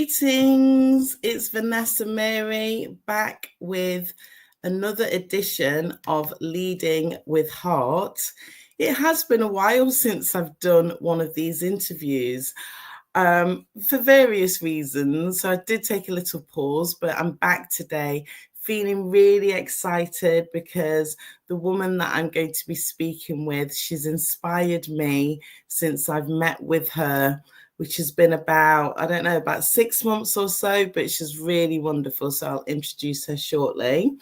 Greetings, it's Vanessa-Mary back with another edition of Leading with Heart. It has been a while since I've done one of these interviews for various reasons. So I did take a little pause, but I'm back today feeling really excited because the woman that I'm going to be speaking with, she's inspired me since I've met with her, which has been about 6 months or so, but she's really wonderful. So I'll introduce her shortly.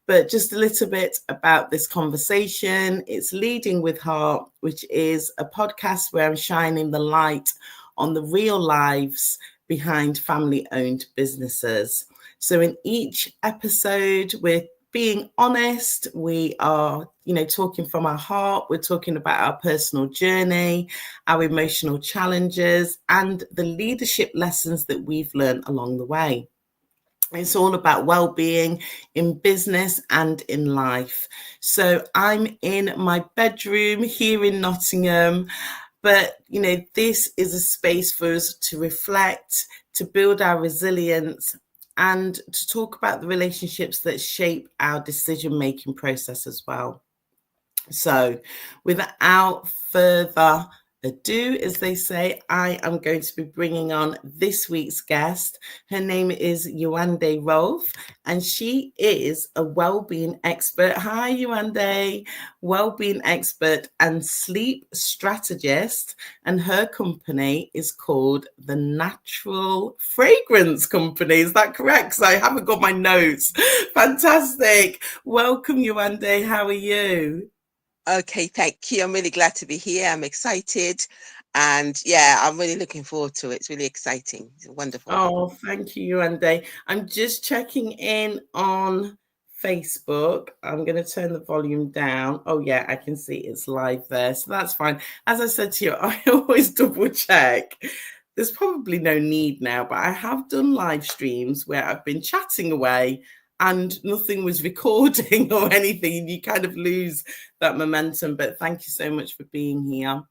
But just a little bit about this conversation. It's Leading with Heart, which is a podcast where I'm shining the light on the real lives behind family-owned businesses. So in each episode, we're being honest, we are, talking from our heart, we're talking about our personal journey, our emotional challenges, and the leadership lessons that we've learned along the way. It's all about well-being in business and in life. So I'm in my bedroom here in Nottingham, but, this is a space for us to reflect, to build our resilience, and to talk about the relationships that shape our decision-making process as well. So without further ado, as they say, I am going to be bringing on this week's guest. Her name is Yewande Rolph, and she is a well-being expert. Hi, Yewande, well-being expert and sleep strategist, and her company is called the Natural Fragrance Company. Is that correct? Because I haven't got my notes. Fantastic. Welcome, Yewande. How are you? Okay, thank you. I'm really glad to be here. I'm excited. And yeah, I'm really looking forward to it. It's really exciting. It's wonderful. Oh, thank you, Yewande. I'm just checking in on Facebook. I'm going to turn the volume down. Oh, yeah, I can see it's live there. So that's fine. As I said to you, I always double check. There's probably no need now, but I have done live streams where I've been chatting away and nothing was recording or anything. You kind of lose that momentum. But thank you so much for being here.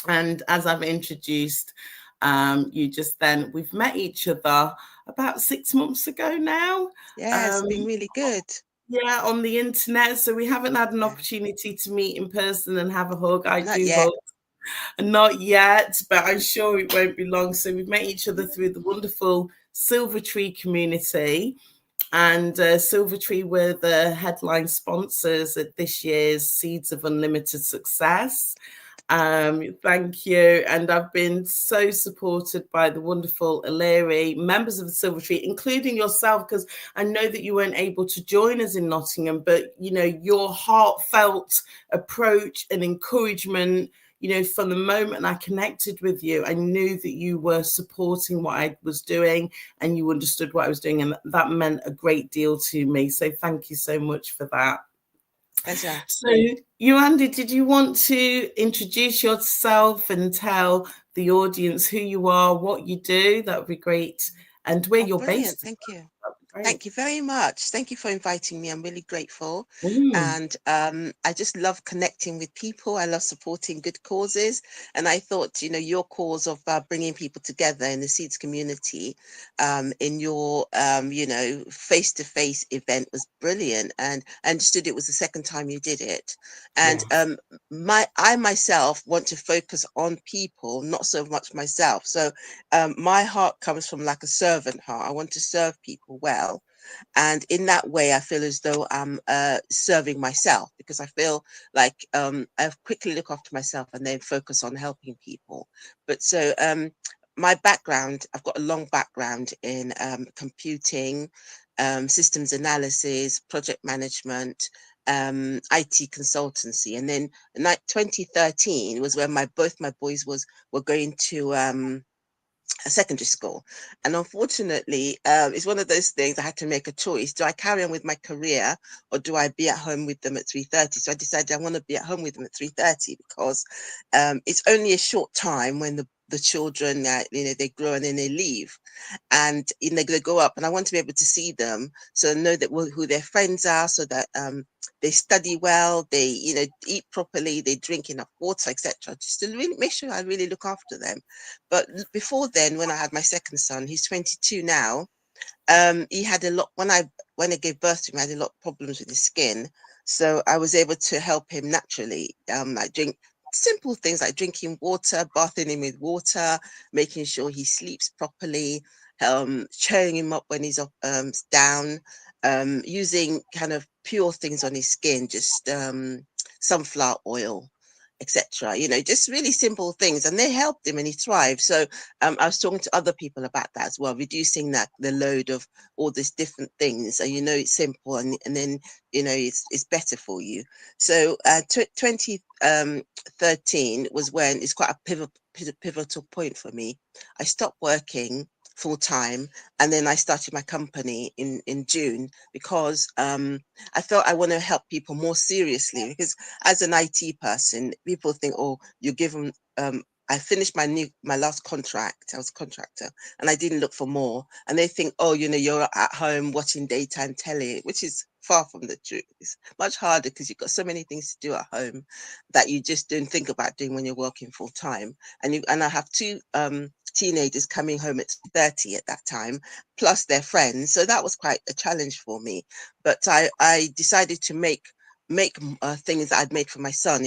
And as I've introduced we've met each other about 6 months ago now. Yeah, it's been really good. Yeah, on the internet. So we haven't had an opportunity to meet in person and have a hug. I Not do yet. hug. Not yet, but I'm sure it won't be long. So we've met each other through the wonderful Silver Tree community. And Silver Tree were the headline sponsors at this year's Seeds of Unlimited Success. Thank you. And I've been so supported by the wonderful Illyri, members of the Silver Tree, including yourself, because I know that you weren't able to join us in Nottingham, but, your heartfelt approach and encouragement, from the moment I connected with you, I knew that you were supporting what I was doing and you understood what I was doing. And that meant a great deal to me. So thank you so much for that. Pleasure. So, Yewande, did you want to introduce yourself and tell the audience who you are, what you do? That would be great. And where you're Brilliant. based. Thank you. Great. Thank you very much. Thank you for inviting me. I'm really grateful. Mm. And I just love connecting with people. I love supporting good causes. And I thought, your cause of bringing people together in the Seeds community in your, face-to-face event was brilliant. And I understood it was the second time you did it. And Yes. I myself want to focus on people, not so much myself. So my heart comes from like a servant heart. I want to serve people well. And in that way, I feel as though I'm serving myself, because I feel like I quickly look after myself and then focus on helping people. But so my background, I've got a long background in computing, systems analysis, project management, IT consultancy. And then 2013 was when both my boys were going to a secondary school. And unfortunately, it's one of those things I had to make a choice. Do I carry on with my career, or do I be at home with them at 3:30? So I decided I want to be at home with them at 3:30, because it's only a short time when the children, they grow and then they leave, and they grow up, and I want to be able to see them, so know that who their friends are, so that they study well, they eat properly, they drink enough water, etc. Just to really make sure I really look after them. But before then, when I had my second son, he's 22 now. He had a lot when I gave birth to him. I had a lot of problems with his skin, so I was able to help him naturally. Like drink simple things like drinking water, bathing him with water, making sure he sleeps properly, cheering him up when he's up, down, using kind of pure things on his skin, just sunflower oil, etc. Just really simple things, and they helped him and he thrived. So I was talking to other people about that as well, reducing the load of all these different things. So it's simple, and then it's better for you. So 2013 was when it's quite a pivotal point for me. I stopped working full time, and then I started my company in June, because I felt I want to help people more seriously, because as an IT person, people think, oh, you give them. I finished my last contract. I was a contractor, and I didn't look for more. And they think, oh, you're at home watching daytime telly, which is far from the truth. It's much harder because you've got so many things to do at home that you just don't think about doing when you're working full time. And I have two teenagers coming home at 30 at that time, plus their friends. So that was quite a challenge for me. But I decided to make things that I'd made for my son,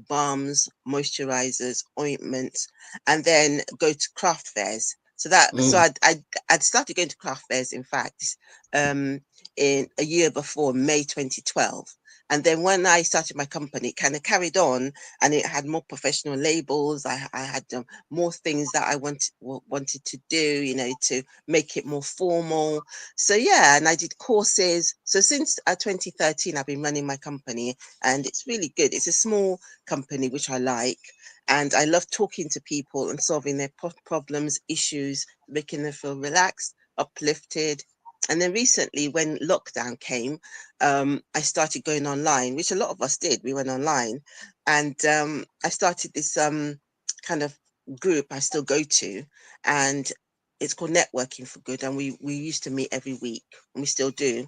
balms, moisturizers, ointments, and then go to craft fairs. So I'd started going to craft fairs, in fact, in a year before, May 2012. And then when I started my company, it kind of carried on, and it had more professional labels. I had more things that I wanted to do, to make it more formal. So yeah, and I did courses. So since 2013, I've been running my company, and it's really good. It's a small company, which I like. And I love talking to people and solving their problems, issues, making them feel relaxed, uplifted. And then recently, when lockdown came, I started going online, which a lot of us did. We went online, and I started this kind of group I still go to, and it's called Networking for Good. And we used to meet every week, and we still do.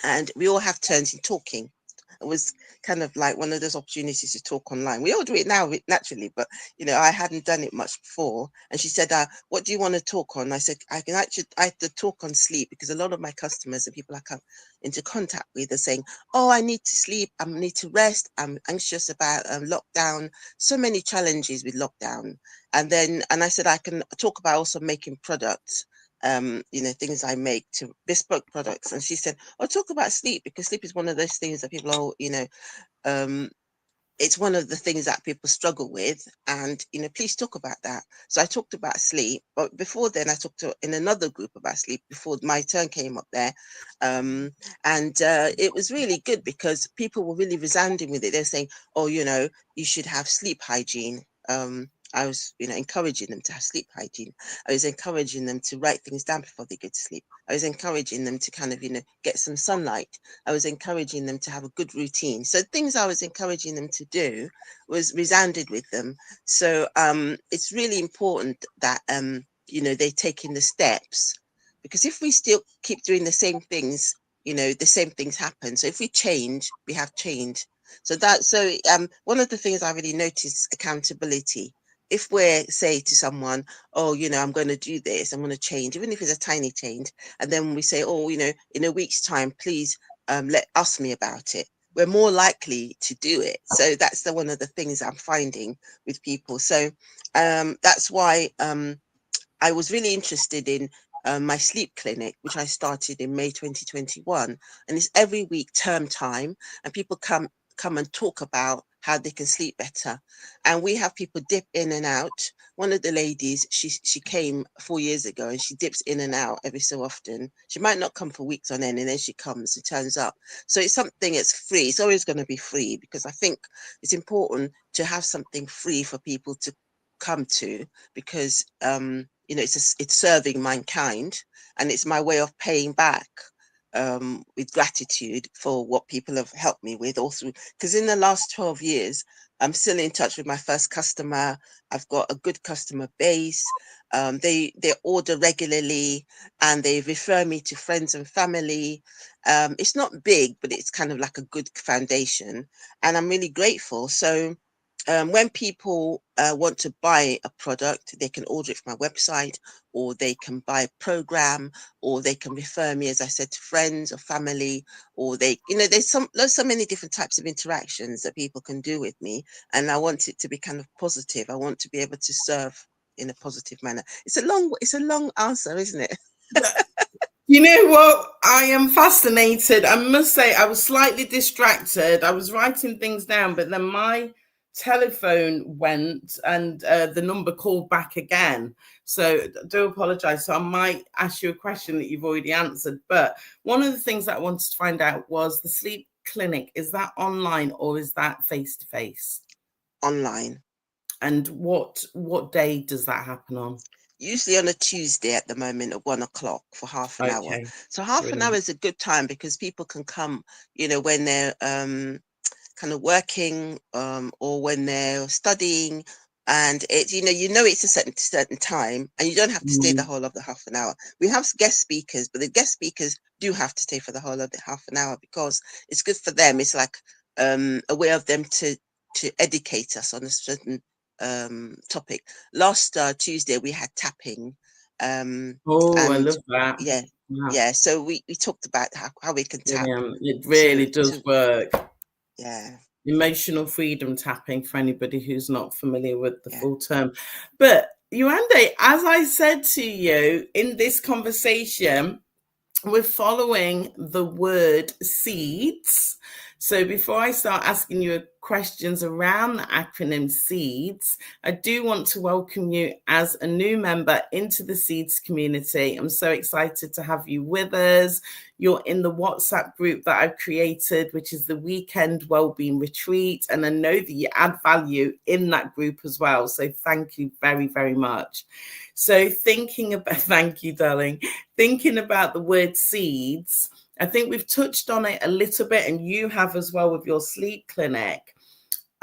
And we all have turns in talking. It was kind of like one of those opportunities to talk online. We all do it now naturally, but I hadn't done it much before. And she said, what do you want to talk on? I said, I had to talk on sleep, because a lot of my customers and people I come into contact with are saying, oh, I need to sleep, I need to rest, I'm anxious about lockdown, so many challenges with lockdown. And I said, I can talk about also making products, things I make, to bespoke products. And she said, I'll talk about sleep, because sleep is one of those things that people are, it's one of the things that people struggle with. And, please talk about that. So I talked about sleep, but before then I talked in another group about sleep before my turn came up there. And it was really good, because people were really resounding with it. They're saying, oh, you should have sleep hygiene. I was, encouraging them to have sleep hygiene. I was encouraging them to write things down before they go to sleep. I was encouraging them to kind of, get some sunlight. I was encouraging them to have a good routine. So things I was encouraging them to do was resounded with them. So it's really important that, they take in the steps, because if we still keep doing the same things, the same things happen. So if we change, we have change. So one of the things I really noticed is accountability. If we're say to someone, oh, I'm going to do this, I'm going to change, even if it's a tiny change, and then we say, oh, in a week's time, please ask me about it, we're more likely to do it. So that's one of the things I'm finding with people. So that's why I was really interested in my sleep clinic, which I started in May 2021. And it's every week, term time, and people come and talk about how they can sleep better. And we have people dip in and out. One of the ladies, she came 4 years ago, and she dips in and out every so often. She might not come for weeks on end, and then she comes and turns up. So it's something that's free. It's always going to be free, because I think it's important to have something free for people to come to, because it's serving mankind, and it's my way of paying back with gratitude for what people have helped me with all through. Because in the last 12 years, I'm still in touch with my first customer. I've got a good customer base. They order regularly and they refer me to friends and family. It's not big, but it's kind of like a good foundation, and I'm really grateful. So when people want to buy a product, they can order it from my website, or they can buy a program, or they can refer me, as I said, to friends or family, or they, there's so many different types of interactions that people can do with me, and I want it to be kind of positive. I want to be able to serve in a positive manner. It's a long answer, isn't it? You know what? I am fascinated. I must say, I was slightly distracted. I was writing things down, but then my telephone went and the number called back again. So I do apologize. So I might ask you a question that you've already answered. But one of the things that I wanted to find out was the sleep clinic. Is that online or is that face to face? Online. And what day does that happen on? Usually on a Tuesday at the moment at 1 o'clock for half an hour. Okay, So half an hour brilliant. is a good time because people can come, when they're kind of working or when they're studying, and it's it's a certain time, and you don't have to stay the whole of the half an hour. We have guest speakers, but the guest speakers do have to stay for the whole of the half an hour because it's good for them. It's like a way of them to educate us on a certain topic. Last Tuesday we had tapping, Oh, I and love that. yeah, Yeah. yeah. So we talked about how we can tap Brilliant. It really does to work. yeah, Emotional freedom tapping for anybody who's not familiar with the yeah. full term. But Yewande, as I said to you in this conversation, we're following the word seeds. So before I start asking you questions around the acronym SEEDS, I do want to welcome you as a new member into the SEEDS community. I'm so excited to have you with us. You're in the WhatsApp group that I've created, which is the Weekend Wellbeing Retreat. And I know that you add value in that group as well. So thank you very, very much. So thank you, darling. Thinking about the word seeds, I think we've touched on it a little bit, and you have as well with your sleep clinic.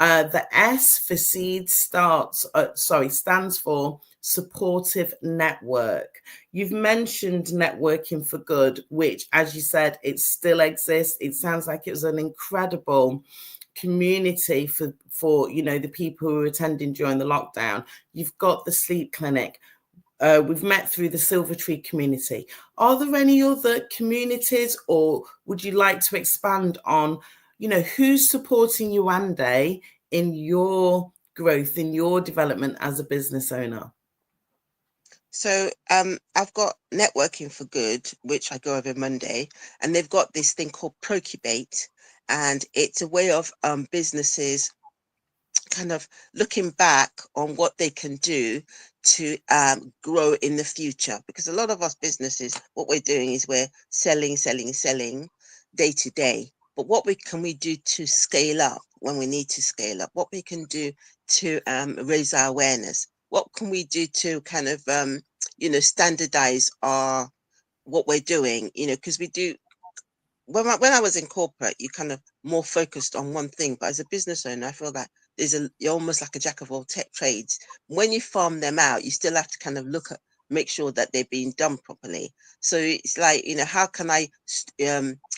The S for seeds stands for supportive network. You've mentioned networking for good, which, as you said, it still exists. It sounds like it was an incredible community for the people who were attending during the lockdown. You've got the sleep clinic. We've met through the Silver Tree community. Are there any other communities, or would you like to expand on, who's supporting Yewande in your growth, in your development as a business owner? So I've got Networking for Good, which I go every Monday, and they've got this thing called Procubate, and it's a way of businesses kind of looking back on what they can do to grow in the future. Because a lot of us businesses, what we're doing is we're selling day to day. But what can we do to scale up when we need to scale up? What we can do to raise our awareness? What can we do to kind of standardize what we're doing? Because we do. When I was in corporate, you kind of more focused on one thing. But as a business owner, I feel that you're almost like a jack of all trades. When you farm them out, you still have to kind of make sure that they're being done properly. So it's like, how can I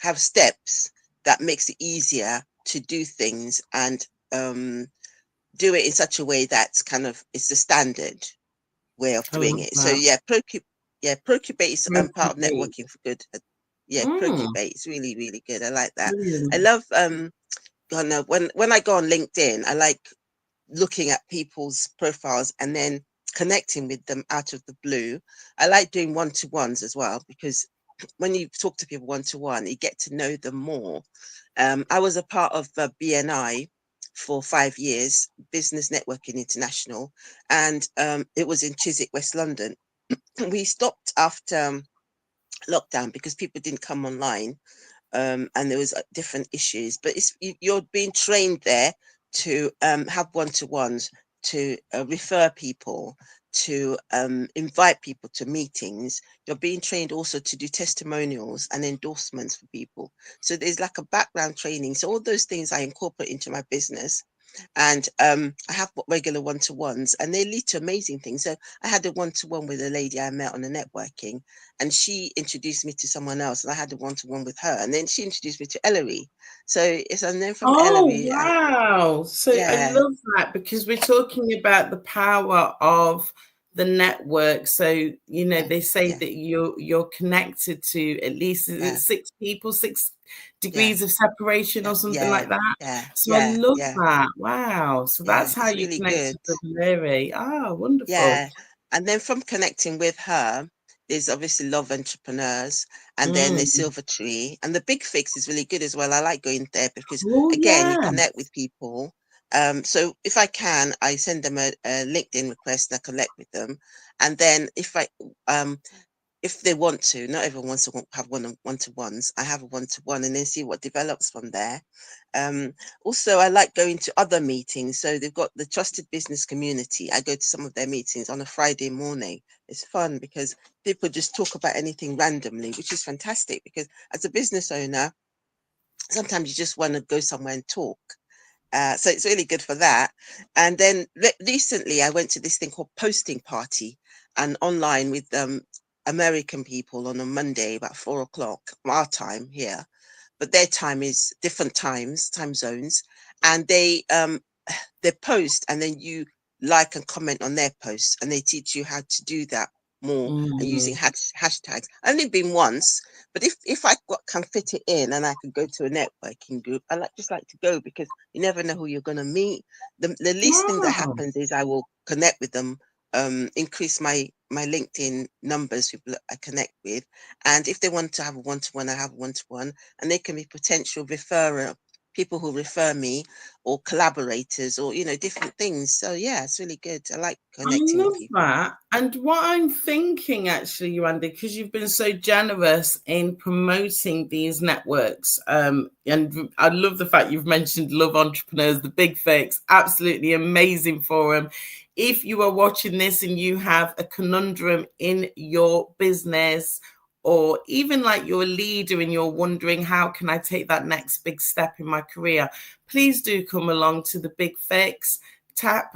have steps that makes it easier to do things and do it in such a way that's kind of, it's the standard way of I doing love it. So that. yeah, Procubate is part of Procubate. Networking for Good. Yeah, Mm, Procubate is really, really good. I like that. I brilliant. love when I go on LinkedIn, I like looking at people's profiles and then connecting with them out of the blue. I like doing one-to-ones as well, because when you talk to people one-to-one, you get to know them more. I was a part of BNI for 5 years, Business Networking International, and it was in Chiswick, West London. We stopped after lockdown because people didn't come online, and there was different issues. But you're being trained there to have one-to-ones, to refer people, to invite people to meetings. You're being trained also to do testimonials and endorsements for people. So there's like a background training. So all those things I incorporate into my business. And I have regular one-to-ones, and they lead to amazing things. So I had a one-to-one with a lady I met on a networking, and she introduced me to someone else, and I had a one-to-one with her, and then she introduced me to Ellery. So it's, and then from Oh, Ellery, wow. So I yeah, love that, because we're talking about the power of the network. So, you know, yeah, they say yeah, that you're connected to at least, is it yeah, six people, six yeah, degrees of separation yeah, or something yeah, like that? yeah, So I yeah, love yeah, that. Wow. So yeah. that's how It's you really connected good. with Mary. Ah, wonderful. Yeah. And then from connecting with her, there's obviously Love Entrepreneurs, and then there's Mm. Silver Tree. And the Big Fix is really good as well. I like going there because, Oh, again, you yeah. connect with people. So if I can, I send them a LinkedIn request and I connect with them. And then if they want to, not everyone wants to have one-to-ones. I have a one-to-one and then see what develops from there. Also, I like going to other meetings. So they've got the Trusted Business Community. I go to some of their meetings on a Friday morning. It's fun because people just talk about anything randomly, which is fantastic because as a business owner, sometimes you just want to go somewhere and talk. So it's really good for that. And then recently I went to this thing called Posting Party, and online with American people on a Monday about 4 o'clock, our time here, but their time is different time zones, and they post, and then you like and comment on their posts, and they teach you how to do that more and using Mm. hashtags. I've only been once, but if I can fit it in and I could go to a networking group, I just like to go because you never know who you're going to meet. The least thing that Wow. happens is I will connect with them, increase my LinkedIn numbers, people that I connect with, and if they want to have a one-to-one, I have a one-to-one, and they can be potential referrer, people who refer me, or collaborators, or different things. So yeah, it's really good. I like I connecting with love people. that. And what I'm thinking, actually, Yewande, because you've been so generous in promoting these networks, and I love the fact you've mentioned Love Entrepreneurs, the Big Fix, absolutely amazing forum. If you are watching this and you have a conundrum in your business, or even like you're a leader and you're wondering, how can I take that next big step in my career? Please do come along to the Big Fix. Connect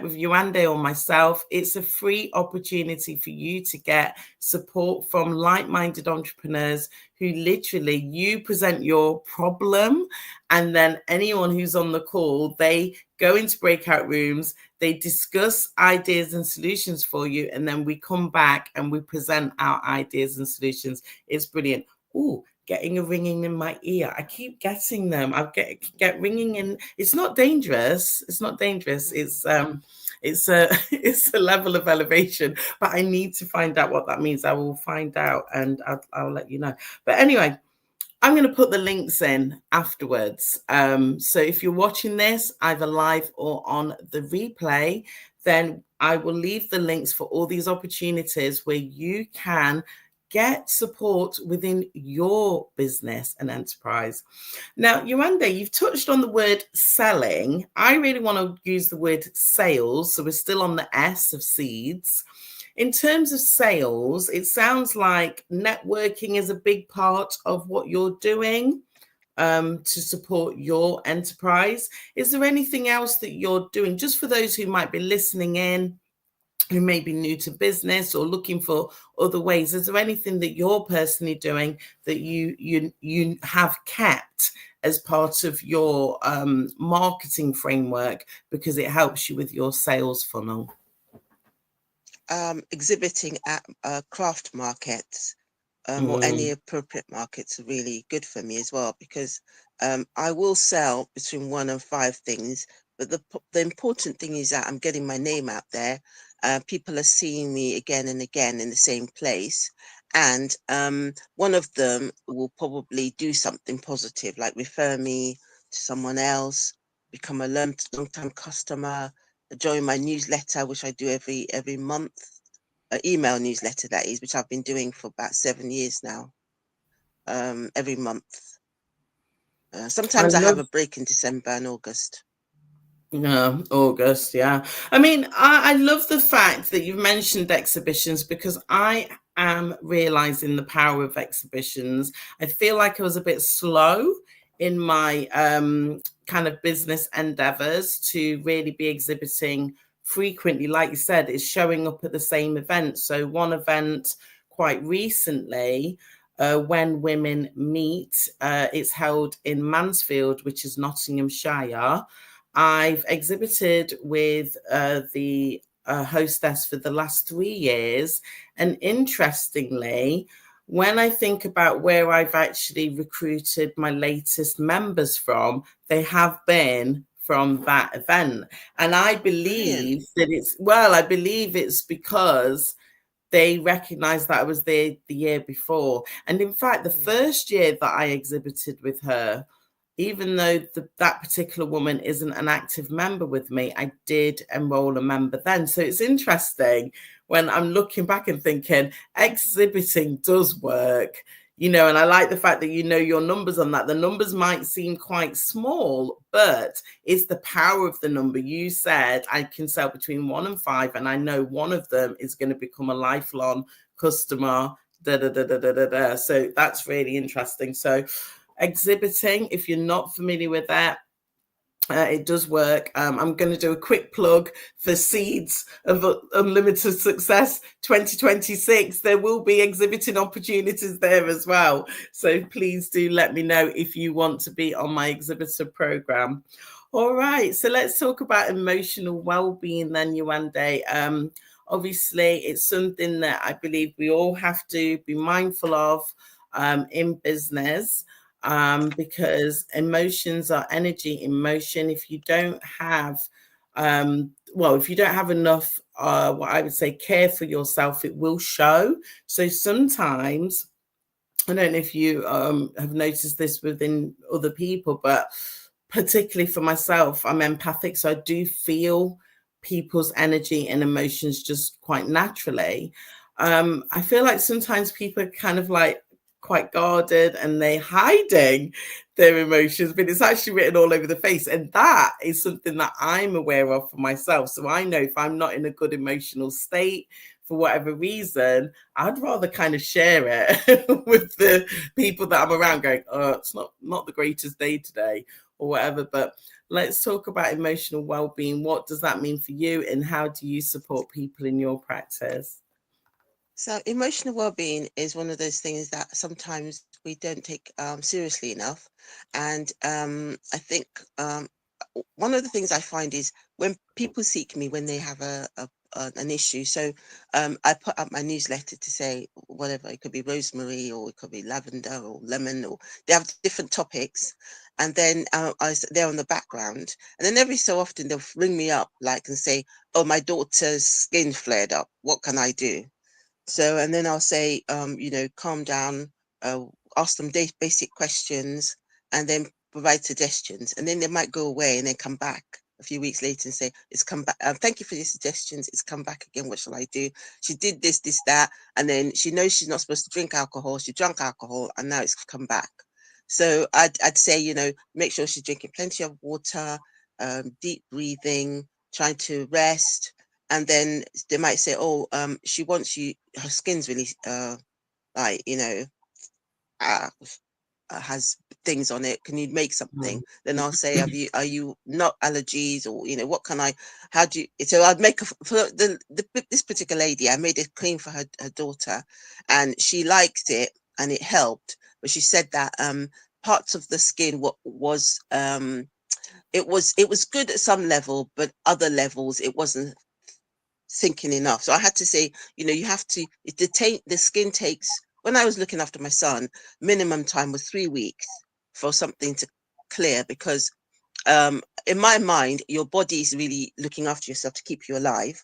with Yewande or myself. It's a free opportunity for you to get support from like-minded entrepreneurs who literally, you present your problem, and then anyone who's on the call, they go into breakout rooms, they discuss ideas and solutions for you, and then we come back and we present our ideas and solutions. It's brilliant. Ooh, getting a ringing in my ear. I keep getting them. I get ringing in. It's not dangerous. It's not dangerous. It's a it's a level of elevation, but I need to find out what that means. I will find out and I'll let you know. But anyway, I'm going to put the links in afterwards. So if you're watching this either live or on the replay, then I will leave the links for all these opportunities where you can get support within your business and enterprise. Now, Yewande, you've touched on the word selling. I really want to use the word sales. So we're still on the S of seeds. In terms of sales, it sounds like networking is a big part of what you're doing to support your enterprise. Is there anything else that you're doing, just for those who might be listening in, who may be new to business or looking for other ways? Is there anything that you're personally doing that you have kept as part of your marketing framework because it helps you with your sales funnel? Exhibiting at craft markets, or any appropriate markets, are really good for me as well, because I will sell between 1 and 5 things, but the important thing is that I'm getting my name out there. People are seeing me again and again in the same place, and one of them will probably do something positive, like refer me to someone else, become a long-time customer, join my newsletter, which I do every month, email newsletter, that is, which I've been doing for about 7 years now, every month. I Sometimes I have love a break in December and August. August, yeah. I mean, I love the fact that you've mentioned exhibitions, because I am realizing the power of exhibitions. I feel like I was a bit slow in my kind of business endeavors to really be exhibiting frequently. Like you said, is showing up at the same event. So one event quite recently, When Women Meet, it's held in Mansfield, which is Nottinghamshire. I've exhibited with the hostess for the last 3 years. And interestingly, when I think about where I've actually recruited my latest members from, they have been from that event. And I Brilliant. believe that I believe it's because they recognized that I was there the year before. And in fact, the first year that I exhibited with her, even though that particular woman isn't an active member with me, I did enroll a member then. So it's interesting when I'm looking back and thinking exhibiting does work, and I like the fact that your numbers on that. The numbers might seem quite small, but it's the power of the number. You said I can sell between 1 and 5, and I know one of them is going to become a lifelong customer. So that's really interesting. So exhibiting, if you're not familiar with that, it does work. I'm going to do a quick plug for Seeds of Unlimited Success 2026. There will be exhibiting opportunities there as well. So please do let me know if you want to be on my exhibitor program. All right, so let's talk about emotional well-being then, Yewande. Obviously, it's something that I believe we all have to be mindful of in business. Because emotions are energy in motion. If you don't have, if you don't have enough, what I would say, care for yourself, it will show. So sometimes, I don't know if you have noticed this within other people, but particularly for myself, I'm empathic, so I do feel people's energy and emotions just quite naturally. I feel like sometimes people are kind of like quite guarded and they're hiding their emotions, but it's actually written all over the face. And that is something that I'm aware of for myself. So I know if I'm not in a good emotional state for whatever reason, I'd rather kind of share it with the people that I'm around going, it's not the greatest day today or whatever. But let's talk about emotional well-being. What does that mean for you, and how do you support people in your practice? So emotional well-being is one of those things that sometimes we don't take seriously enough. And I think one of the things I find is when people seek me when they have an issue. So I put up my newsletter to say whatever, it could be rosemary or it could be lavender or lemon, or they have different topics. And then they're on the background. And then every so often they'll ring me up and say, oh, my daughter's skin flared up. What can I do? So, and then I'll say, calm down, ask them basic questions, and then provide suggestions. And then they might go away and then come back a few weeks later and say, it's come back. Thank you for your suggestions. It's come back again. What shall I do? She did this, that. And then she knows she's not supposed to drink alcohol. She drank alcohol and now it's come back. So I'd say, make sure she's drinking plenty of water, deep breathing, trying to rest. And then they might say, oh, she wants you, her skin's really has things on it, can you make something? Then I'll say, are you not allergies, or what can I, how do you, so I'd make for this particular lady, I made a cream for her daughter, and she liked it and it helped, but she said that parts of the skin was it was good at some level, but other levels it wasn't thinking enough. So I had to say, you have to, the skin takes, when I was looking after my son, minimum time was 3 weeks for something to clear, because in my mind, your body is really looking after yourself to keep you alive.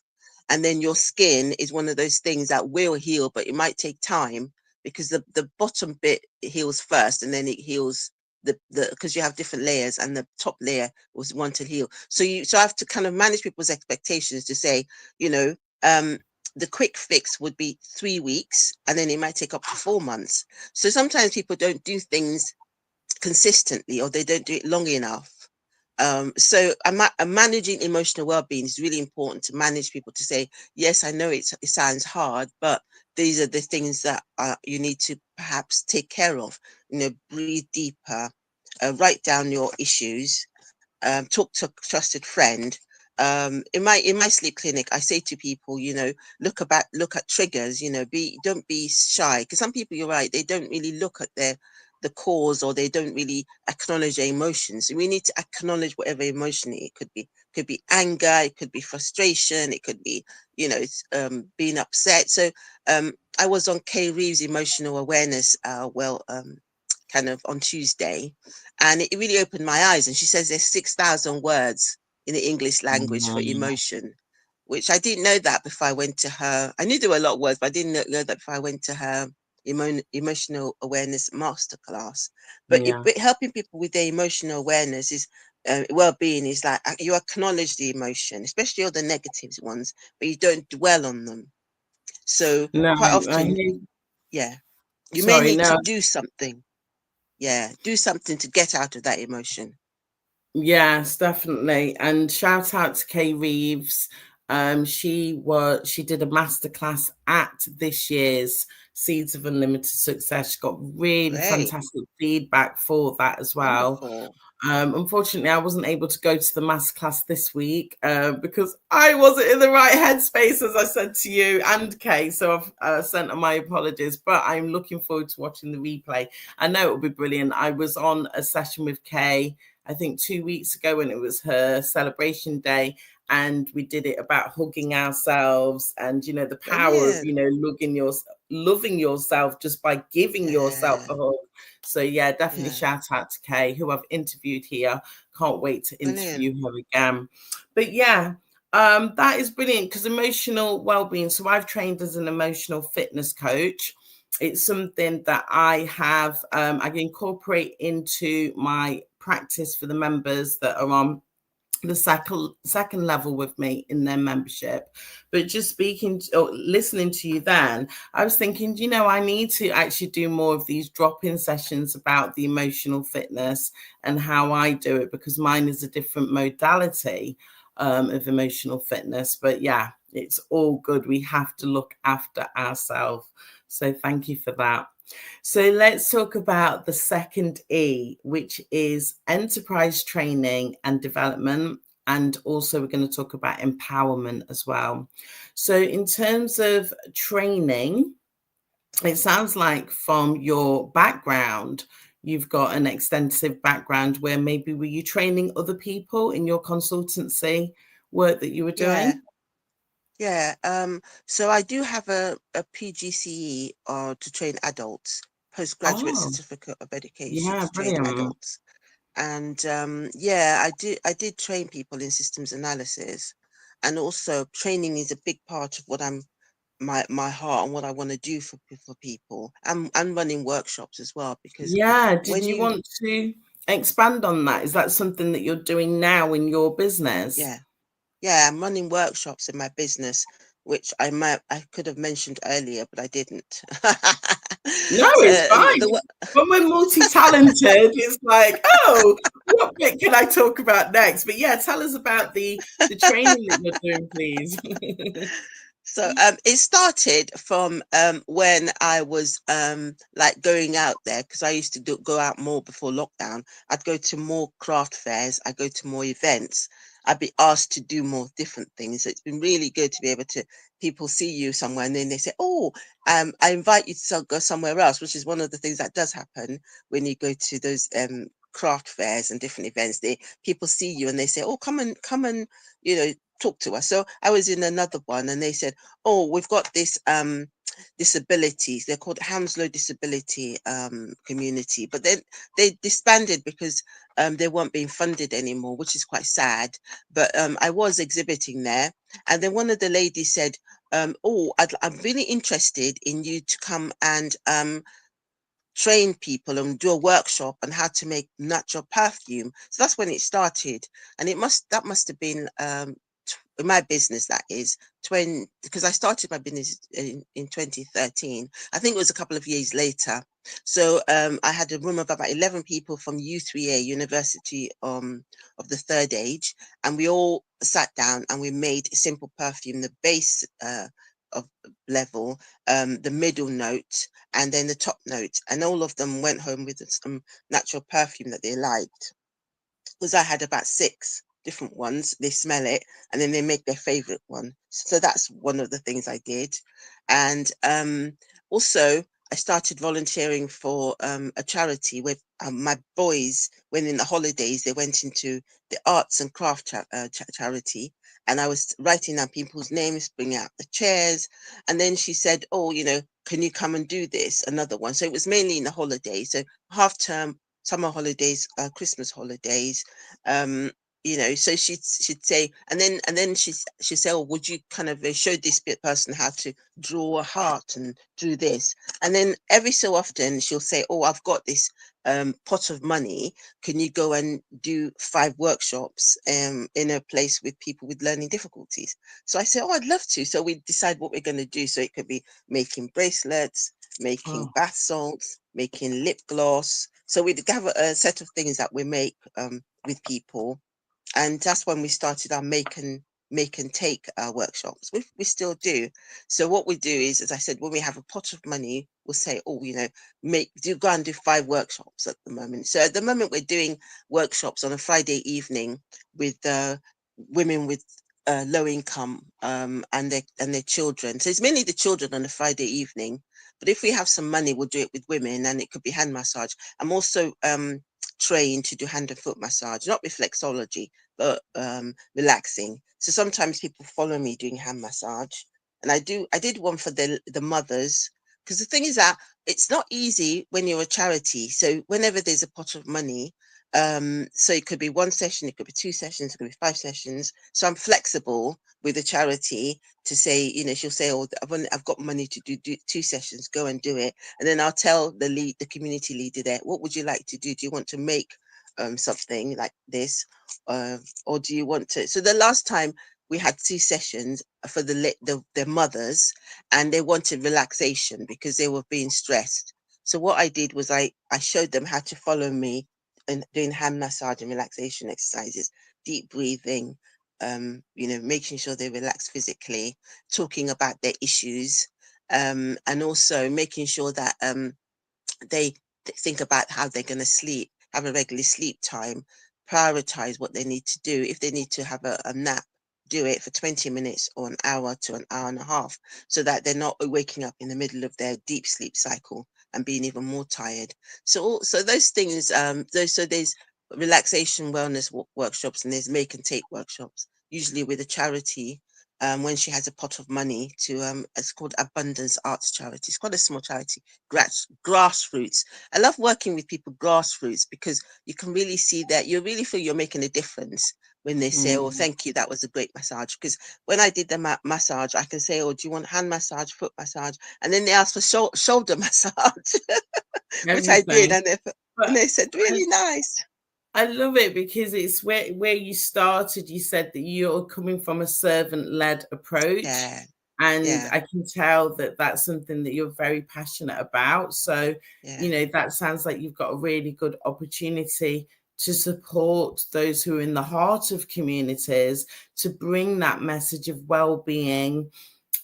And then your skin is one of those things that will heal, but it might take time, because the bottom bit heals first, and then it heals the because you have different layers, and the top layer was one to heal. So I have to kind of manage people's expectations to say, the quick fix would be 3 weeks, and then it might take up to 4 months. So sometimes people don't do things consistently, or they don't do it long enough. So managing emotional well-being is really important, to manage people, to say, yes, I know it sounds hard, but these are the things that you need to perhaps take care of. Breathe deeper, write down your issues, talk to a trusted friend. In my sleep clinic, I say to people, you know, look at triggers, you know, don't be shy, because some people, you're right, they don't really look at the cause, or they don't really acknowledge their emotions. We need to acknowledge whatever emotion it could be. It could be anger, it could be frustration, it could be, you know, being upset. So I was on Kay Reeves' emotional awareness kind of on Tuesday, and it really opened my eyes. And she says there's 6,000 words in the English language for emotion, which I didn't know that before I went to her. I knew there were a lot of words, but I didn't know that before I went to her emotional awareness masterclass. But helping people with their emotional awareness is well-being is like you acknowledge the emotion, especially all the negative ones, but you don't dwell on them. So No, quite often, yeah, you may sorry, need no. to do something. Yeah, do something to get out of that emotion. Yes, definitely. And shout out to Kay Reeves. She did a masterclass at this year's Seeds of Unlimited Success. She got really Great. fantastic feedback for that as well. Wonderful. Unfortunately, I wasn't able to go to the masterclass this week because I wasn't in the right headspace, as I said to you and Kay. So I've sent her my apologies, but I'm looking forward to watching the replay. I know it will be brilliant. I was on a session with Kay, I think 2 weeks ago, when it was her celebration day, and we did it about hugging ourselves and, you know, the power of, you Brilliant. know, loving yourself just by giving yourself Yeah. a hug. So yeah, definitely Yeah. shout out to Kay, who I've interviewed here. Can't wait to interview Brilliant. her again. But yeah, that is brilliant, because emotional well-being. So I've trained as an emotional fitness coach. It's something that I have, I incorporate into my practice for the members that are on the second level with me in their membership. But just speaking or listening to you then, I was thinking, you know, I need to actually do more of these drop-in sessions about the emotional fitness and how I do it, because mine is a different modality of emotional fitness. But yeah, it's all good. We have to look after ourselves. So thank you for that. So let's talk about the second E, which is enterprise training and development. And also we're going to talk about empowerment as well. So in terms of training, it sounds like from your background, you've got an extensive background where maybe were you training other people in your consultancy work that you were Yeah. doing? Yeah. So I do have a PGCE to train adults, postgraduate Oh, certificate of education yeah, to train brilliant. adults. And yeah, I did train people in systems analysis, and also training is a big part of what my heart and what I want to do for people. I'm running workshops as well, because Yeah. Did when you you want to expand on that? Is that something that you're doing now in your business? yeah. Yeah, I'm running workshops in my business, which I could have mentioned earlier, but I didn't. No, So it's fine. When we're multi-talented, it's like, oh, what bit can I talk about next? But yeah, tell us about the training that you're doing, please. So it started from when I was like going out there, because I used to go out more before lockdown. I'd go to more craft fairs, I go to more events. I'd be asked to do more different things. So it's been really good to be able to people see you somewhere, and then they say, "Oh, I invite you to go somewhere else," which is one of the things that does happen when you go to those craft fairs and different events. People see you and they say, "Oh, come and you know." Talk to us. So I was in another one, and they said, "Oh, we've got this disabilities. They're called Hounslow Disability Community, but then they disbanded because they weren't being funded anymore, which is quite sad. But I was exhibiting there, and then one of the ladies said, "Oh, I'm really interested in you to come and train people and do a workshop on how to make natural perfume." So that's when it started, and that must have been in my business, that is 20, because I started my business in 2013. I think it was a couple of years later. So I had a room of about 11 people from U3A, University of the Third Age, and we all sat down and we made a simple perfume, the base of level, the middle note, and then the top note, and all of them went home with some natural perfume that they liked. because I had about 6 different ones. They smell it and then they make their favorite one. So that's one of the things I did. And also I started volunteering for a charity where my boys, when in the holidays, they went into the arts and craft charity. And I was writing down people's names, bringing out the chairs. And then she said, oh, can you come and do this? Another one. So it was mainly in the holidays. So half term, summer holidays, Christmas holidays, so she'd say, and then she'd say, oh, would you kind of show this person how to draw a heart and do this? And then every so often she'll say, oh, I've got this pot of money, can you go and do 5 workshops in a place with people with learning difficulties? So I said, oh, I'd love to. So we decide what we're going to do. So it could be making bracelets, making bath salts, making lip gloss. So we'd have a set of things that we make with people. And that's when we started our make and take workshops. We still do. So what we do is, as I said, when we have a pot of money, we'll say, oh, go and do 5 workshops at the moment. So at the moment we're doing workshops on a Friday evening with women with low income and their children. So it's mainly the children on a Friday evening. But if we have some money, we'll do it with women, and it could be hand massage. I'm also trained to do hand and foot massage, not reflexology, but relaxing. So sometimes people follow me doing hand massage, and I did one for the mothers, because the thing is that it's not easy when you're a charity. So whenever there's a pot of money, so it could be 1 session, it could be 2 sessions, it could be 5 sessions. So I'm flexible with the charity to say, she'll say, oh, I've got money to do 2 sessions, go and do it. And then I'll tell the community leader there, what would you like to do? Do you want to make something like this? Or do you want to? So the last time we had 2 sessions for the mothers, and they wanted relaxation because they were being stressed. So what I did was I showed them how to follow me and doing hand massage and relaxation exercises, deep breathing, making sure they relax physically, talking about their issues, and also making sure that they think about how they're going to sleep, have a regular sleep time, prioritize what they need to do. If they need to have a nap, do it for 20 minutes or an hour to an hour and a half, so that they're not waking up in the middle of their deep sleep cycle and being even more tired. So those things, there's relaxation wellness workshops, and there's make and take workshops, usually with a charity. When she has a pot of money to, it's called Abundance Arts Charity. It's quite a small charity, grassroots. I love working with people grassroots, because you can really see that you really feel you're making a difference when they say, oh, thank you, that was a great massage. Because when I did the massage, I can say, oh, do you want hand massage, foot massage? And then they asked for shoulder massage, which I did. Everything. And they said, really nice. I love it, because it's where you started. You said that you're coming from a servant-led approach. Yeah. And Yeah. I can tell that that's something that you're very passionate about. So, Yeah. that sounds like you've got a really good opportunity to support those who are in the heart of communities, to bring that message of well-being,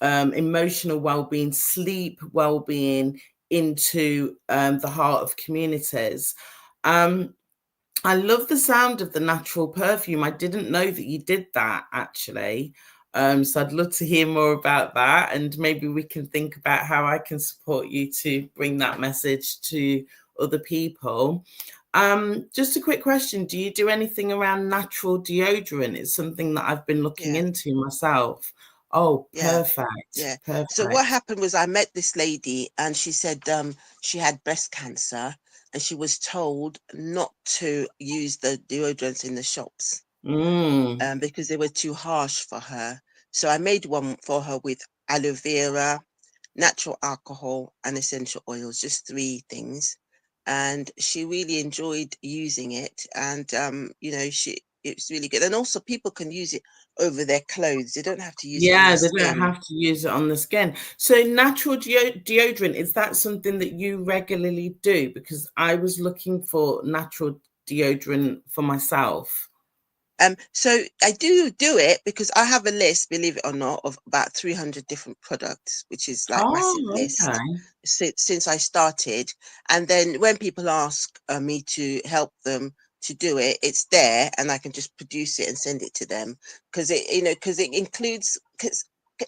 emotional well-being, sleep well-being into the heart of communities. I love the sound of the natural perfume. I didn't know that you did that, actually. So I'd love to hear more about that, and maybe we can think about how I can support you to bring that message to other people. Just a quick question. Do you do anything around natural deodorant? It's something that I've been looking into myself. Oh, Yeah. perfect. Yeah. Perfect. So what happened was, I met this lady, and she said she had breast cancer, and she was told not to use the deodorants in the shops because they were too harsh for her. So I made one for her with aloe vera, natural alcohol, and essential oils, just 3 things. And she really enjoyed using it. And, it's really good. And also people can use it over their clothes. They don't have to use it on Yeah, their they don't skin. have to use it on the skin. So natural deodorant, is that something that you regularly do? Because I was looking for natural deodorant for myself. So I do it because I have a list, believe it or not, of about 300 different products, which is like massive Oh, list okay. since I started. And then when people ask me to help them to do it. It's there, and I can just produce it and send it to them, because it includes, because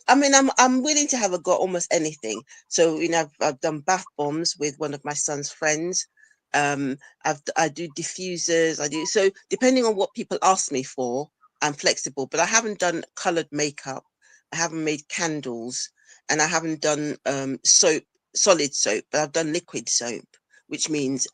I mean, I'm willing to have a go at almost anything. So I've done bath bombs with one of my son's friends. I do diffusers. I do, so depending on what people ask me for, I'm flexible. But I haven't done colored makeup. I haven't made candles, and I haven't done soap, solid soap. But I've done liquid soap, which means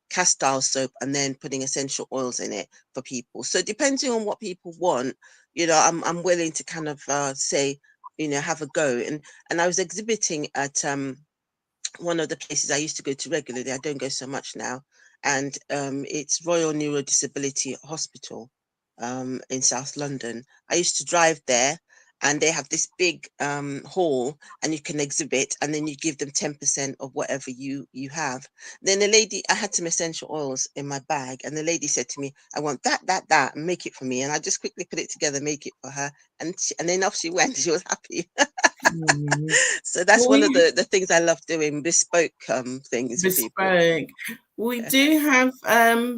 castile soap, and then putting essential oils in it for people. So depending on what people want, I'm willing to kind of say, have a go. And I was exhibiting at one of the places I used to go to regularly. I don't go so much now, and it's Royal Neurodisability Hospital in South London. I used to drive there, and they have this big hall, and you can exhibit, and then you give them 10% of whatever you have. Then the lady, I had some essential oils in my bag, and the lady said to me, "I want that, and make it for me." And I just quickly put it together, make it for her, and then off she went. She was happy. So that's Well, one of the things I love doing, bespoke things for people. bespoke. We do have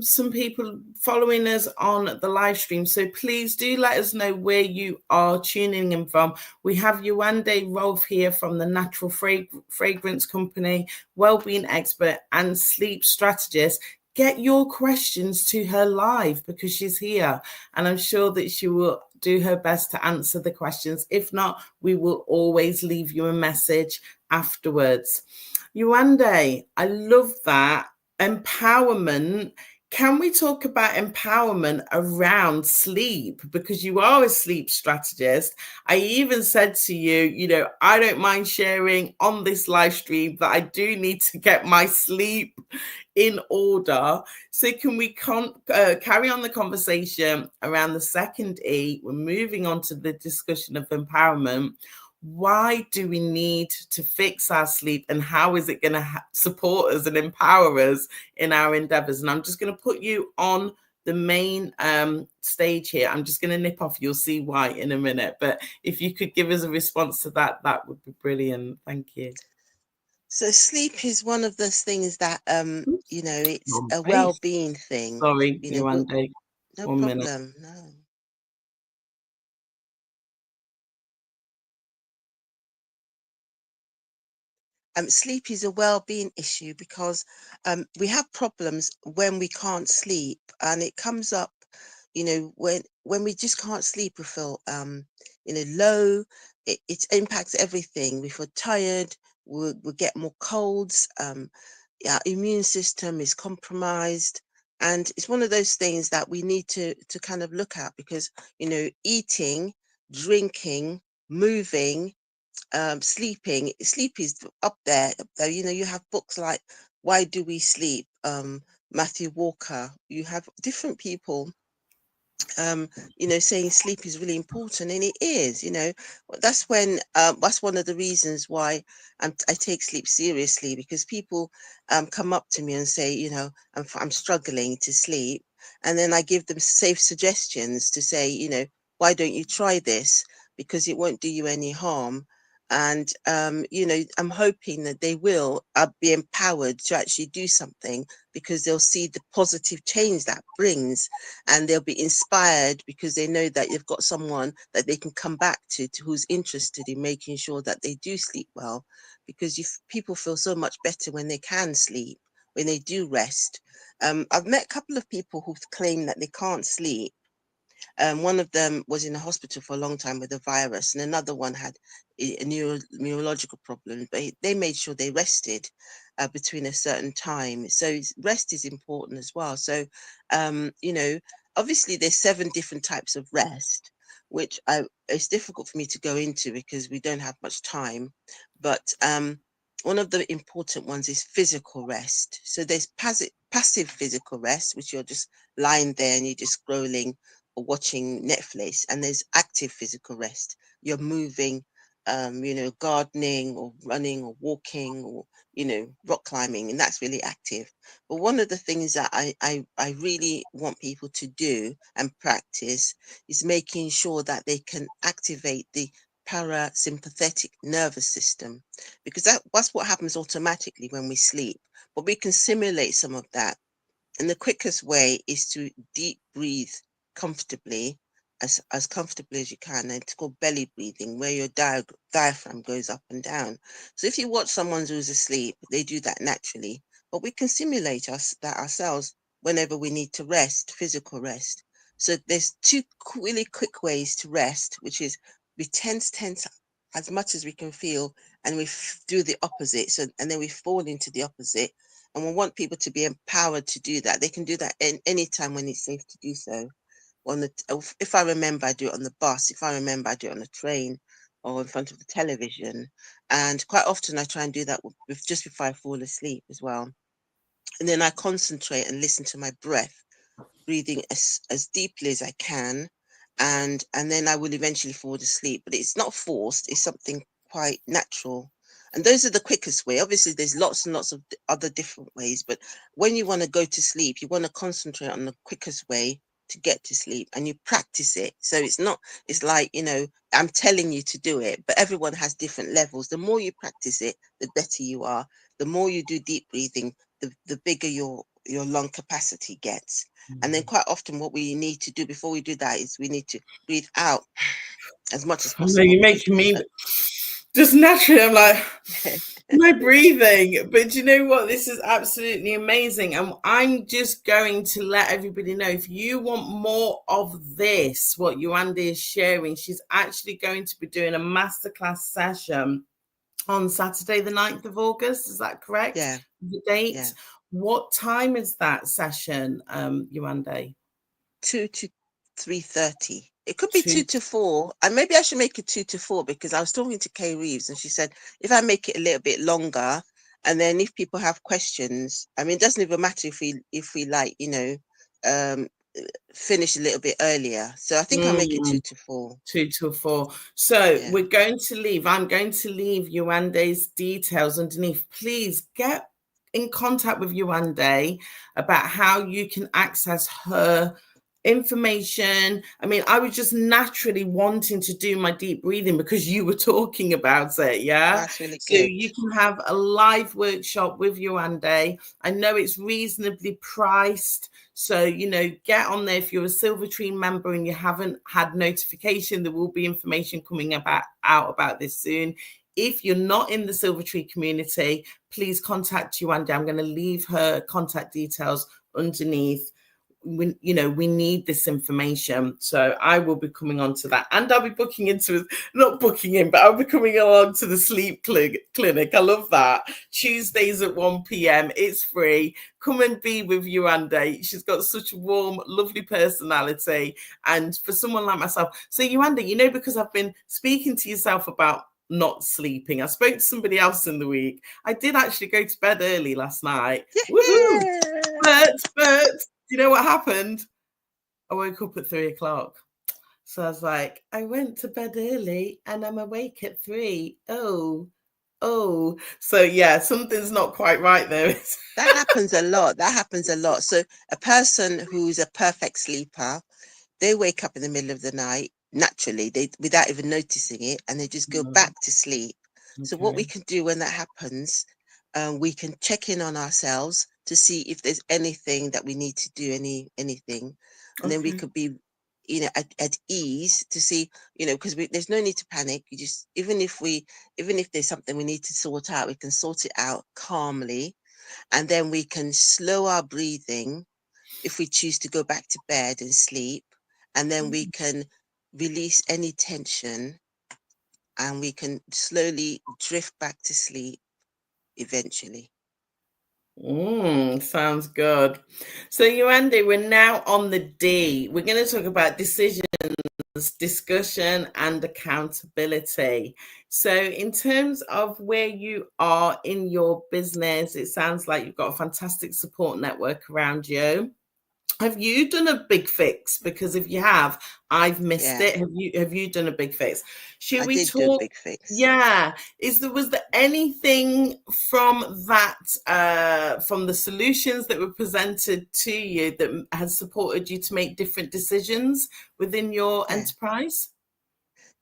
some people following us on the live stream, so please do let us know where you are tuning in from. We have Yewande Rolph here from the Natural Fragrance Company, Wellbeing Expert and Sleep Strategist. Get your questions to her live, because she's here, and I'm sure that she will do her best to answer the questions. If not, we will always leave you a message afterwards. Yewande, I love that. Empowerment. Can we talk about empowerment around sleep? Because you are a sleep strategist. I even said to you, I don't mind sharing on this live stream that I do need to get my sleep in order. So can we carry on the conversation around the second E? We're moving on to the discussion of empowerment. Why do we need to fix our sleep, and how is it going to support us and empower us in our endeavors? And I'm just going to put you on the main stage here. I'm just going to nip off. You'll see why in a minute. But if you could give us a response to that, that would be brilliant. Thank you. So sleep is one of those things that it's a Face. well-being thing. Sorry, Yewande. No 1 minute. problem. No. Sleep is a well-being issue because we have problems when we can't sleep, and it comes up, when we just can't sleep. We feel low. It impacts everything. We feel tired. We get more colds. Our immune system is compromised, and it's one of those things that we need to kind of look at, because eating, drinking, moving, sleeping. Sleep is up there. You have books like Why Do We Sleep? Matthew Walker. You have different people saying sleep is really important, and it is. That's one of the reasons why I take sleep seriously, because people come up to me and say, I'm struggling to sleep, and then I give them safe suggestions to say, why don't you try this, because it won't do you any harm. And I'm hoping that they will be empowered to actually do something, because they'll see the positive change that brings, and they'll be inspired because they know that you've got someone that they can come back to who's interested in making sure that they do sleep well, because people feel so much better when they can sleep, when they do rest. I've met a couple of people who've claimed that they can't sleep. One of them was in a hospital for a long time with a virus, and another one had a neurological problem, but they made sure they rested between a certain time. So rest is important as well. So, obviously there's 7 different types of rest, which it's difficult for me to go into because we don't have much time. But one of the important ones is physical rest. So there's passive physical rest, which you're just lying there and you're just scrolling or watching Netflix. And there's active physical rest. You're moving, gardening or running or walking or, rock climbing, and that's really active. But one of the things that I really want people to do and practice is making sure that they can activate the parasympathetic nervous system, because that's what happens automatically when we sleep. But we can simulate some of that And the quickest way is to deep breathe comfortably, as comfortably as you can. And it's called belly breathing, where your diaphragm goes up and down. So if you watch someone who's asleep, they do that naturally. But we can simulate that ourselves whenever we need to rest, physical rest. So there's two really quick ways to rest, which is we tense as much as we can feel, and we do the opposite. So, and then we fall into the opposite. And we want people to be empowered to do that. They can do that any time when it's safe to do so. If I remember, I do it on the bus. If I remember, I do it on the train or in front of the television. And quite often I try and do that just before I fall asleep as well. And then I concentrate and listen to my breath, breathing as deeply as I can. And then I will eventually fall asleep. But it's not forced. It's something quite natural. And those are the quickest way. Obviously, there's lots and lots of other different ways. But when you want to go to sleep, you want to concentrate on the quickest way to get to sleep, and you practice it. So it's like, I'm telling you to do it, but everyone has different levels. The more you practice it, the better you are. The more you do deep breathing, the bigger your lung capacity gets. And then quite often what we need to do before we do that is we need to breathe out as much as I know possible, you're because making me just naturally, I'm like, my breathing. But you know what? This is absolutely amazing. And I'm just going to let everybody know, if you want more of this, what Yewande is sharing, she's actually going to be doing a masterclass session on Saturday, the 9th of August. Is that correct? yeah, The date? yeah. What time is that session, Yewande? 2 to 3:30. It could be 2 Two. to 4. And maybe I should make it 2 to 4, because I was talking to Kay Reeves and she said, if I make it a little bit longer, and then if people have questions, I mean, it doesn't even matter if we like, um, finish a little bit earlier. So I think I'll make it 2 to 4. 2 to 4. So Yeah. I'm going to leave Yewande's details underneath. Please get in contact with Yewande about how you can access her information. I mean, I was just naturally wanting to do my deep breathing because you were talking about it. Yeah. That's really So good. you can have a live workshop with Yewande. I know it's reasonably priced. So, get on there. If you're a Silvertree member and you haven't had notification, there will be information coming out about this soon. If you're not in the Silvertree community, please contact Yewande. I'm going to leave her contact details underneath. We need this information. So I will be coming on to that, and I'll be not booking in, but I'll be coming along to the sleep clinic. I love that. Tuesdays at 1 p.m. It's free. Come and be with Yewande. She's got such a warm, lovely personality. And for someone like myself, so Yewande, because I've been speaking to yourself about not sleeping, I spoke to somebody else in the week. I did actually go to bed early last night. Woohoo! But you know what happened? I woke up at 3 o'clock. So I was like, I went to bed early and I'm awake at 3. Oh. So yeah, something's not quite right there. That happens a lot. So a person who's a perfect sleeper, they wake up in the middle of the night naturally, without even noticing it, and they just go back to sleep. So what we can do when that happens, we can check in on ourselves to see if there's anything that we need to do, anything, and then we could be, at ease to see, because there's no need to panic. You just, even if there's something we need to sort out, we can sort it out calmly, and then we can slow our breathing if we choose to go back to bed and sleep, and then we can release any tension, and we can slowly drift back to sleep eventually. Sounds good. So Yewande, we're now on the D. We're going to talk about decisions, discussion, and accountability. So in terms of where you are in your business, it sounds like you've got a fantastic support network around you. Have you done a big fix? Because if you have, I've missed it. Have you done a big fix? Should we did do a talk? big fix. Yeah. Was there anything from that, from the solutions that were presented to you that has supported you to make different decisions within your enterprise?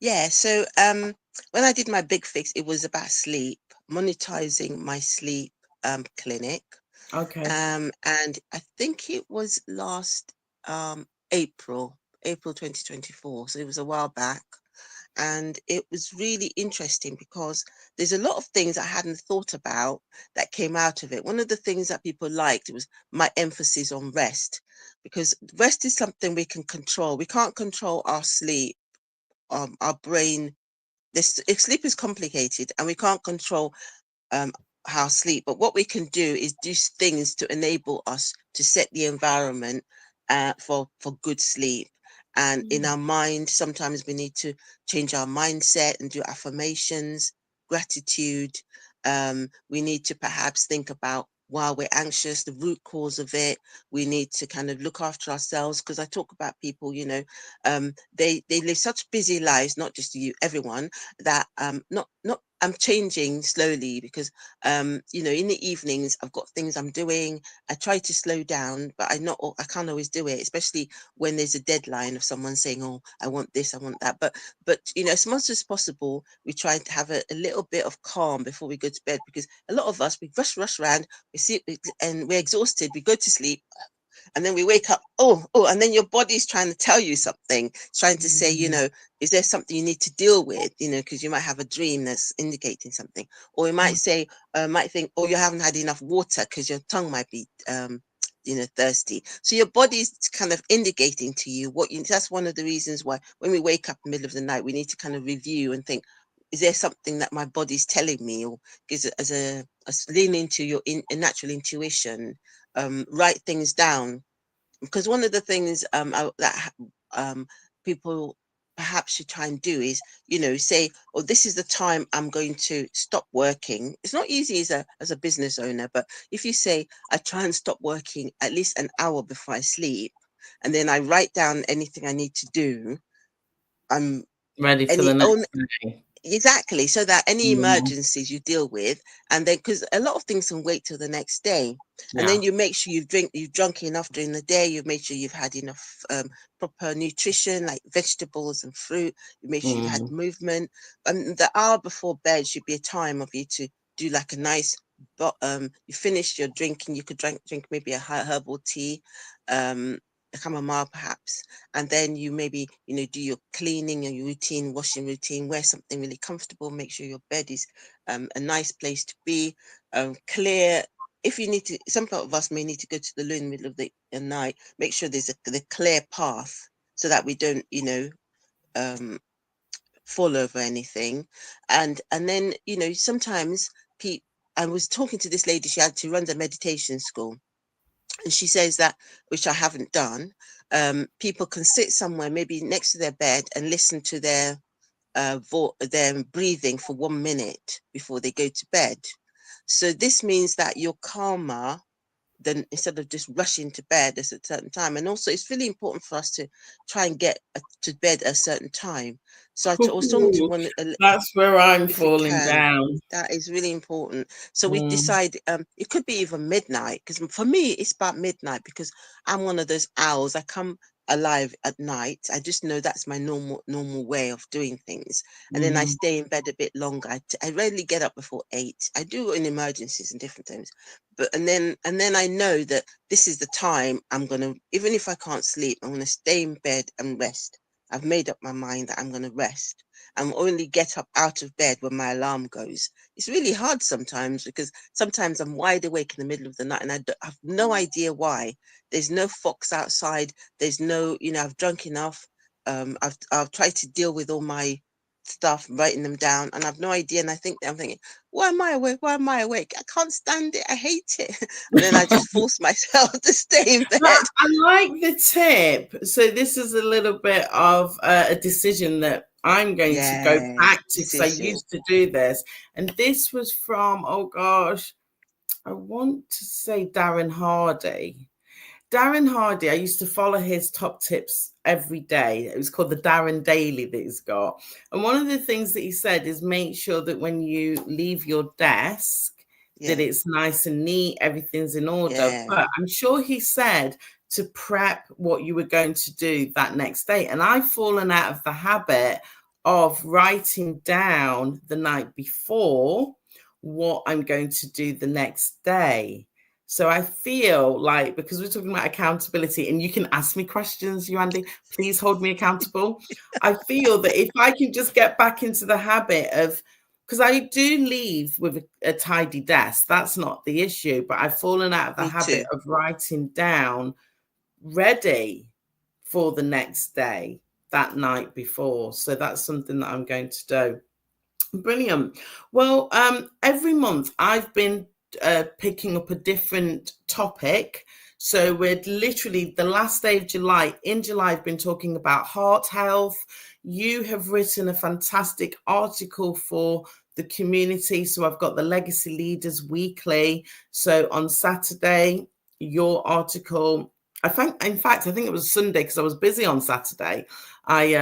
Yeah. So when I did my big fix, it was about sleep, monetizing my sleep clinic. Okay. And I think it was last April 2024. So it was a while back. And it was really interesting because there's a lot of things I hadn't thought about that came out of it. One of the things that people liked was my emphasis on rest, because rest is something we can control. We can't control our sleep, our brain. Sleep is complicated and we can't control um, our sleep. But what we can do is do things to enable us to set the environment for good sleep. And in our mind, sometimes we need to change our mindset and do affirmations, gratitude. We need to perhaps think about why we're anxious, the root cause of it. We need to kind of look after ourselves, because I talk about people, they live such busy lives, not just you, everyone, that not I'm changing slowly, because in the evenings I've got things I'm doing. I try to slow down, but I can't always do it, especially when there's a deadline of someone saying, oh, I want this, I want that. But as much as possible, we try to have a little bit of calm before we go to bed, because a lot of us, we rush around, we see, and we're exhausted, we go to sleep, and then we wake up, and then your body's trying to tell you something. It's trying to say, is there something you need to deal with, because you might have a dream that's indicating something. Or you might say, might think, oh, you haven't had enough water because your tongue might be thirsty. So your body's kind of indicating to you that's one of the reasons why when we wake up in the middle of the night, we need to kind of review and think, is there something that my body's telling me? Or because as lean into your natural intuition, write things down. Because one of the things that people perhaps should try and do is, say, oh, this is the time I'm going to stop working. It's not easy as a business owner, but if you say, I try and stop working at least an hour before I sleep, and then I write down anything I need to do, I'm Ready for any the own next day. exactly, so that any Yeah. emergencies you deal with, and then because a lot of things can wait till the next day, and Yeah. then you make sure you've drunk enough during the day, you've made sure you've had enough proper nutrition like vegetables and fruit, you make sure you've had Mm. movement, and the hour before bed should be a time of you to do like a nice, but you finish your drinking, you could drink maybe a herbal tea, a chamomile perhaps, and then you maybe do your cleaning and your routine, washing routine, wear something really comfortable, make sure your bed is a nice place to be, clear. If you need to, some of us may need to go to the loo in the middle of the night, make sure there's the clear path so that we don't um fall over anything. And then sometimes people, I was talking to this lady, she runs a meditation school, and she says that, which I haven't done, people can sit somewhere, maybe next to their bed, and listen to their breathing for 1 minute before they go to bed. So this means that you're calmer than, instead of just rushing to bed at a certain time. And also, it's really important for us to try and get to bed at a certain time. So I was talking to one, That's where I'm if you falling can, down. that is really important. So we Mm. decide, it could be even midnight, because for me it's about midnight, because I'm one of those owls. I come alive at night. I just know that's my normal way of doing things, and then I Mm. stay in bed a bit longer. I rarely get up before 8. I do in emergencies and different times, but and then I know that this is the time I'm gonna, even if I can't sleep, I'm gonna stay in bed and rest. I've made up my mind that I'm gonna rest and only get up out of bed when my alarm goes. It's really hard sometimes, because sometimes I'm wide awake in the middle of the night and I have no idea why. There's no fox outside. There's no, I've drunk enough. I've tried to deal with all my stuff, writing them down, and I've no idea. And I'm thinking, why am I awake? Why am I awake? I can't stand it. I hate it. And then I just force myself to stay in But bed. I like the tip. So this is a little bit of a decision that I'm going to go Yes, back to, because I decision. used to do this. And this was from, oh gosh, I want to say Darren Hardy. Darren Hardy, I used to follow his top tips every day. It was called the Darren Daily that he's got. And one of the things that he said is make sure that when you leave your desk, that Yeah, it's nice and neat, everything's in order. yeah. But I'm sure he said to prep what you were going to do that next day. And I've fallen out of the habit of writing down the night before what I'm going to do the next day. So I feel like, because we're talking about accountability, and you can ask me questions, Yewande, please hold me accountable. I feel that if I can just get back into the habit of, because I do leave with a tidy desk, that's not the issue, but I've fallen out of the Me habit too. of writing down ready for the next day that night before. So that's something that I'm going to do. Brilliant. Well, every month I've been picking up a different topic. So we're literally the last day of July. In July, I've been talking about heart health. You have written a fantastic article for the community. So I've got the Legacy Leaders Weekly. So on Saturday, your article, I think it was Sunday because I was busy on Saturday. I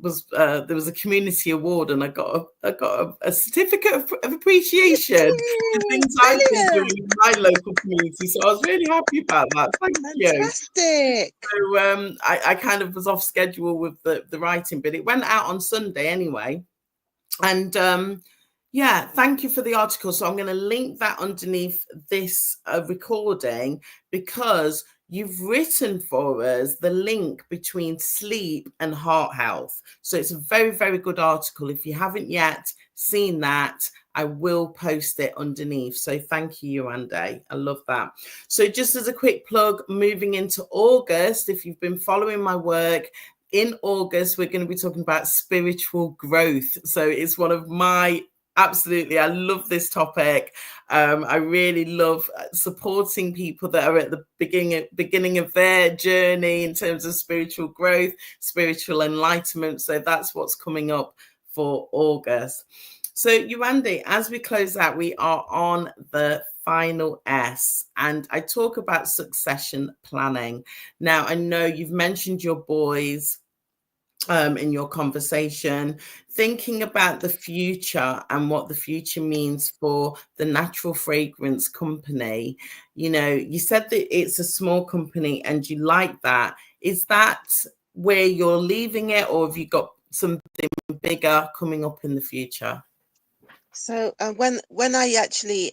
there was a community award, and I got a certificate of appreciation for things I've been doing Brilliant. in my local community. So I was really happy about that. Thank you. Fantastic. So I kind of was off schedule with the writing, but it went out on Sunday anyway. And yeah, thank you for the article. So I'm going to link that underneath this recording, because you've written for us the link between sleep and heart health. So it's a very, very good article. If you haven't yet seen that, I will post it underneath. So thank you, Yewande. I love that. So just as a quick plug, moving into August, if you've been following my work, in August, we're going to be talking about spiritual growth. So it's one of my I love this topic. I really love supporting people that are at the beginning of their journey in terms of spiritual growth, spiritual enlightenment. So that's what's coming up for August. So Yewande, as we close out, we are on the final S, and I talk about succession planning. Now, I know you've mentioned your boys in your conversation, thinking about the future and what the future means for the natural fragrance company. You know, you said that it's a small company and you like that. Is that where you're leaving it, or have you got something bigger coming up in the future? So when I actually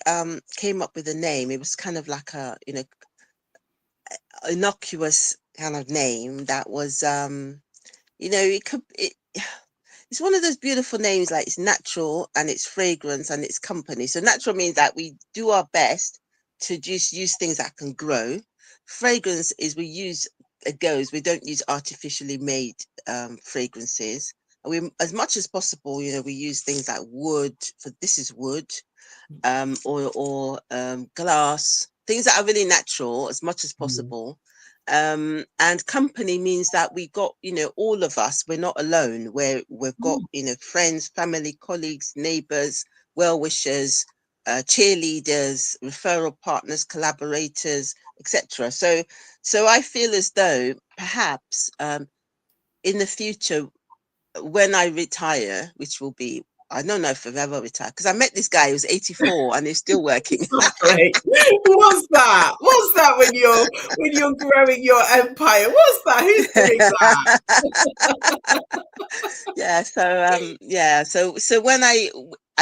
came up with the name, it was kind of like a innocuous kind of name that was it's one of those beautiful names, like it's natural and it's fragrance and it's company. So natural means that we do our best to just use things that can grow. Fragrance is we don't use artificially made fragrances. We, as much as possible, we use things like wood. This is wood, or glass, things that are really natural as much as possible. And company means that we got, all of us, we're not alone, we've got, friends, family, colleagues, neighbors, well-wishers, cheerleaders, referral partners, collaborators, etc. So I feel as though perhaps in the future, when I retire, which will be, I don't know if I've ever retired, because I met this guy who was 84 and he's still working. Great. What's that? What's that when you're growing your empire? What's that? Who's doing that? So when I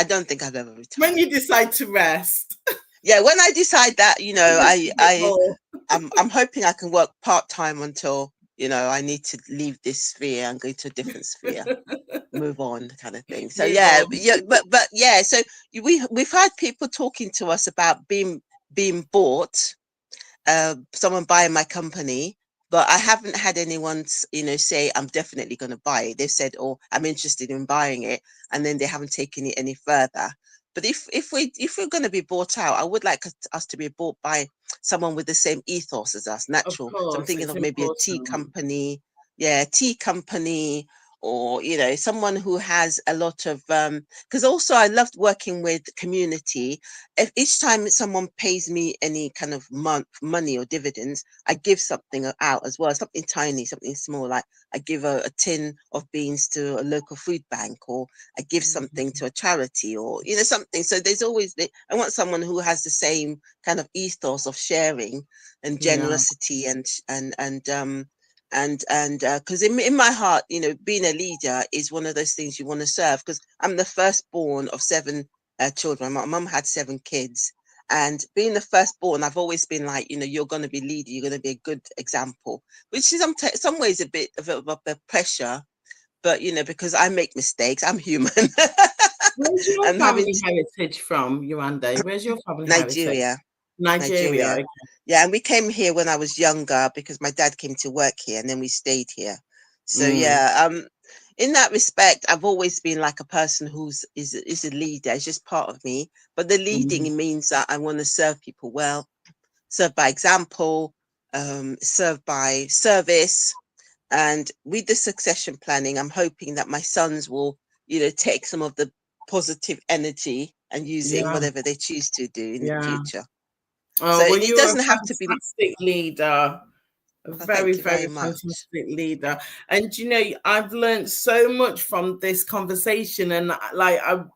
don't think I've ever retired. When you decide to rest. Yeah, when I decide that, I'm hoping I can work part-time until, I need to leave this sphere and go to a different sphere. Move on, kind of thing. So so we've had people talking to us about being bought, someone buying my company, but I haven't had anyone say I'm definitely going to buy it. They've said, oh, I'm interested in buying it, and then they haven't taken it any further. But if we're going to be bought out, I would like us to be bought by someone with the same ethos as us, natural. Of course, so I'm thinking of maybe a tea company, or someone who has a lot of because also I loved working with community. If each time someone pays me any kind of money or dividends, I give something out as well, something tiny, something small, like I give a tin of beans to a local food bank, or I give something to a charity, or something. So there's always I want someone who has the same kind of ethos of sharing and generosity, and because in my heart, being a leader is one of those things you want to serve, because I'm the firstborn of 7 children. My mum had 7 kids, And being the firstborn, I've always been like, you're going to be leader, you're going to be a good example, which is some ways a bit of a pressure, but because I make mistakes, I'm human. Where's your And family heritage from, Yewande? Where's your family heritage? Nigeria. Okay. Yeah, and we came here when I was younger because my dad came to work here, and then we stayed here. So yeah, in that respect, I've always been like a person is a leader. It's just part of me. But the leading means that I want to serve people well, serve by example, serve by service. And with the succession planning, I'm hoping that my sons will, take some of the positive energy and use it in whatever they choose to do in the future. Oh, So well, it you're a doesn't have to be. fantastic leader. A very, very fantastic leader. And I've learned so much from this conversation, and like I'm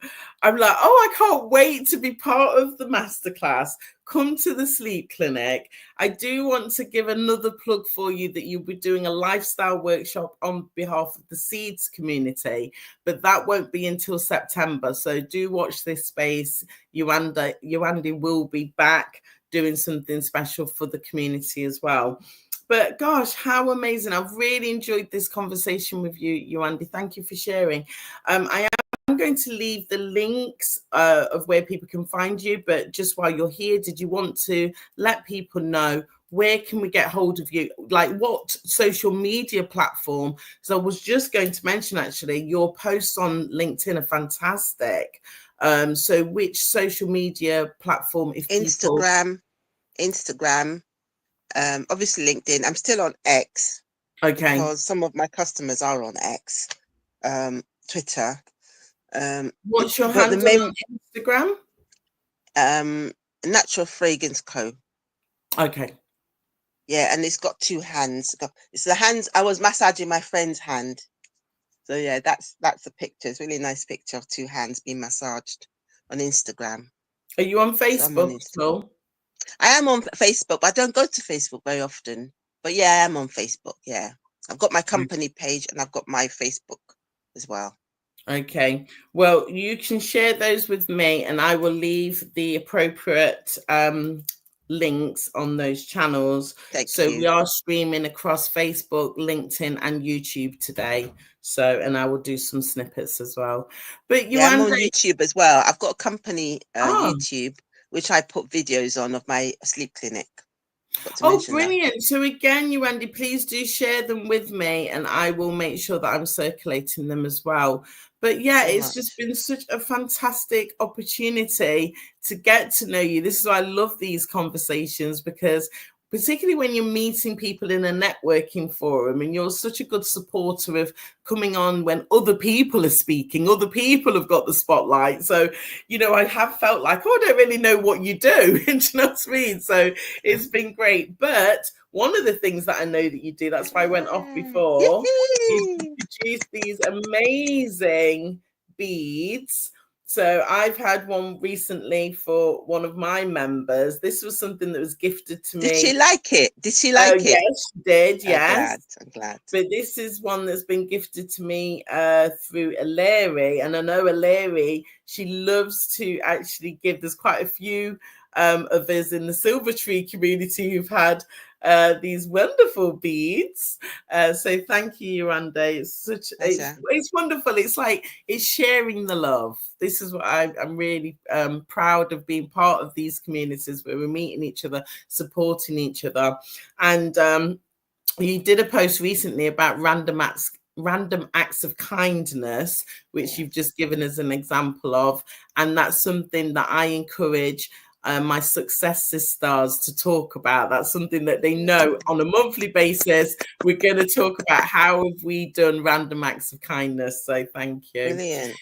like, oh, I can't wait to be part of the masterclass. Come to the sleep clinic. I do want to give another plug for you that you'll be doing a lifestyle workshop on behalf of the Seeds community, but that won't be until September. So do watch this space. Yewande will be back doing something special for the community as well. But gosh, how amazing. I've really enjoyed this conversation with you, Yewande. Thank you for sharing. I am going to leave the links of where people can find you. But just while you're here, did you want to let people know where can we get hold of you? Like what social media platform? So I was just going to mention, actually, your posts on LinkedIn are fantastic. So which social media platform? If Instagram. Obviously LinkedIn. I'm still on X. Okay. Because some of my customers are on X. Twitter. What's your handle on Instagram? Natural Fragrance Co. Okay. Yeah, and it's got two hands. It's the hands. I was massaging my friend's hand. So yeah, that's the picture. It's a really nice picture of two hands being massaged on Instagram. Are you on Facebook? I am on Facebook, but I don't go to Facebook very often. But yeah, I am on Facebook. Yeah. I've got my company page and I've got my Facebook as well. Okay. Well, you can share those with me and I will leave the appropriate links on those channels. Thank you. We are streaming across Facebook, LinkedIn and YouTube today. And I will do some snippets as well. But I'm on YouTube as well. I've got a company YouTube, which I put videos on of my sleep clinic. Oh, brilliant. So again, Yewande, please do share them with me and I will make sure that I'm circulating them as well. But yeah, it's just been such a fantastic opportunity to get to know you. This is why I love these conversations, because particularly when you're meeting people in a networking forum and you're such a good supporter of coming on when other people are speaking, other people have got the spotlight. So, I have felt like, oh, I don't really know what you do. Do you know what I mean? So it's been great. But one of the things that I know that you do, that's why I went off before, is to produce these amazing beads. So I've had one recently for one of my members. This was something that was gifted to me. Did she like it? Yes, she did. Yes. I'm glad. But this is one that's been gifted to me through Aleri. And I know Aleri, she loves to actually give. There's quite a few of us in the Silver Tree community who've had these wonderful beads. So thank you, Yewande. It's wonderful. It's like it's sharing the love. This is what I'm really proud of, being part of these communities where we're meeting each other, supporting each other. And you did a post recently about random acts of kindness, which you've just given as an example of. And that's something that I encourage my success sisters to talk about. That's something that they know on a monthly basis. We're going to talk about how have we done random acts of kindness. So thank you. Brilliant.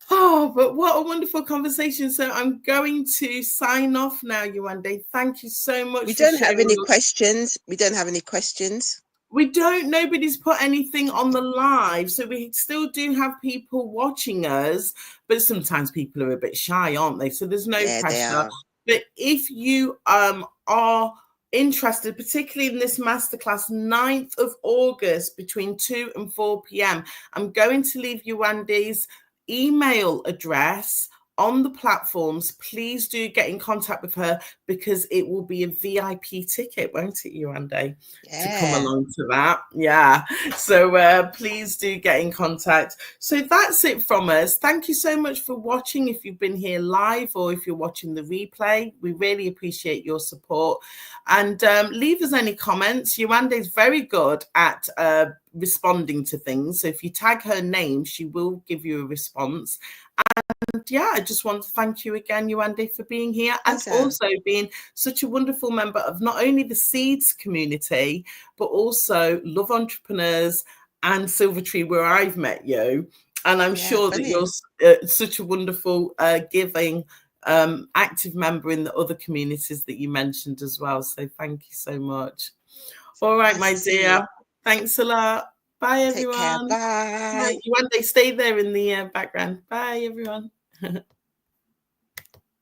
Oh, but what a wonderful conversation. So I'm going to sign off now, Yewande. Thank you so much. We don't have any questions. We don't. Nobody's put anything on the live. So we still do have people watching us, but sometimes people are a bit shy, aren't they? So there's no pressure. But if you are interested, particularly in this masterclass, 9th of August between 2 and 4 p.m., I'm going to leave Yewande's email address on the platforms, please do get in contact with her, because it will be a VIP ticket, won't it, Yewande, to come along to that? Yeah. So please do get in contact. So that's it from us. Thank you so much for watching. If you've been here live or if you're watching the replay, we really appreciate your support. And leave us any comments. Yewande is very good at responding to things. So if you tag her name, she will give you a response. And yeah, I just want to thank you again, Yewande, for being here and also being such a wonderful member of not only the Seeds community, but also Love Entrepreneurs and Silver Tree, where I've met you. And I'm sure that you're such a wonderful, giving, active member in the other communities that you mentioned as well. So thank you so much. All right, my dear. Thanks a lot. Bye, everyone. Take care. Bye. Yewande, stay there in the background. Bye, everyone.